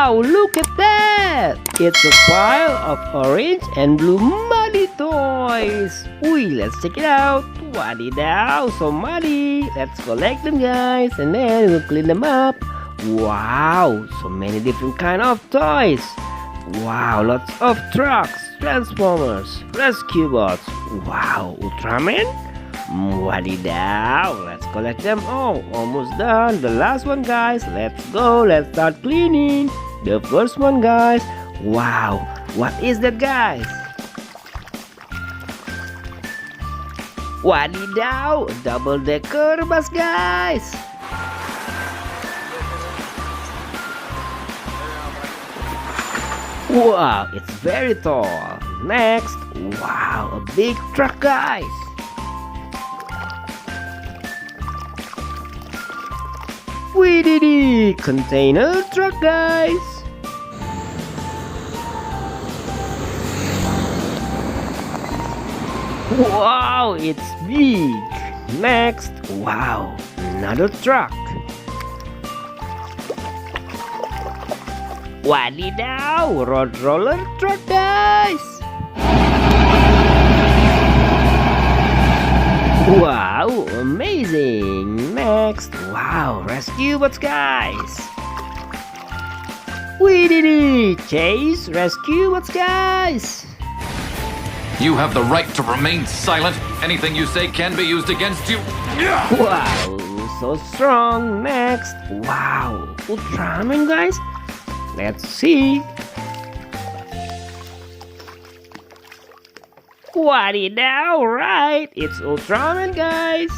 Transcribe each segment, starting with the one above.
Wow, look at that! It's a pile of orange and blue muddy toys. Let's check it out. Waddy dow, so muddy. Let's collect them, guys, and then we'll clean them up. Wow, so many different kind of toys. Wow, lots of trucks, transformers, rescue bots. Wow, Ultraman. Waddy dow. Let's collect them all. Almost done. The last one, guys. Let's go. Let's start cleaning. The first one, guys. Wow, what is that, guys? Waddy dow, double-decker bus, guys. Wow, it's very tall. Next, wow, a big truck, guys. We did it! Container truck, guys. Wow, it's big. Next, wow, another truck. Waddy dow, road roller truck, guys. Wow, amazing. Next, wow, rescue bots, guys. We did it! Chase rescue bots, guys. You have the right to remain silent. Anything you say can be used against you. Wow, so strong. Next, wow, Ultraman, guys. Let's see. Waddy dow, right? It's Ultraman, guys.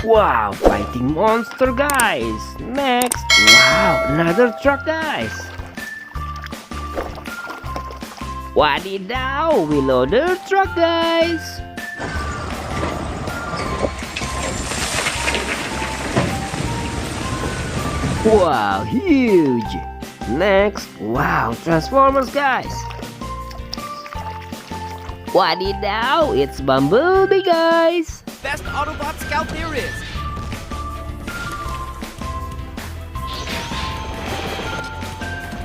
Wow, fighting monster, guys. Next, wow, another truck, guys. Waddy dow, we loader truck, guys. Wow, huge. Next, wow, transformers, guys. Waddy dow, it's Bumblebee, guys. Best Autobot scout there is.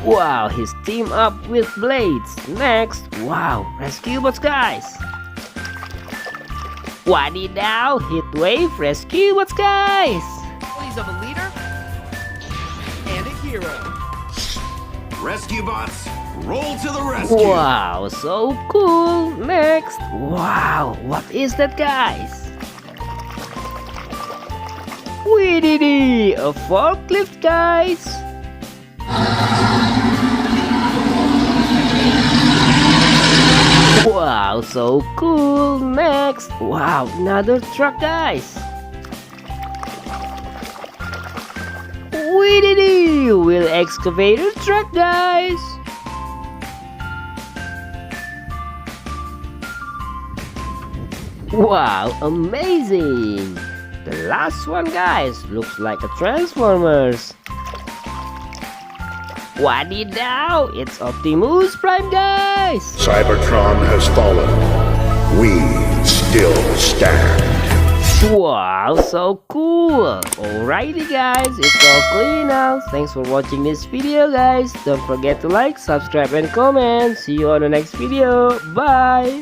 Wow, he's teamed up with blades. Next, wow, rescue bots, guys. Waddy dow, Heatwave, rescue bots, guys. Please of a leader and a hero. Rescue bots, roll to the rescue! Wow, so cool. Next, wow, what is that, guys? We did it! A forklift, guys. Wow, so cool. Next, wow, another truck, guys. We did it! Wheel excavator truck, guys. Wow, amazing! The last one, guys, looks like a Transformers. Waddy dow, it's Optimus Prime, guys. Cybertron has fallen. We still stand. Wow, so cool. Alrighty, guys, it's all clean now. Thanks for watching this video, guys. Don't forget to like, subscribe, and comment. See you on the next video. Bye.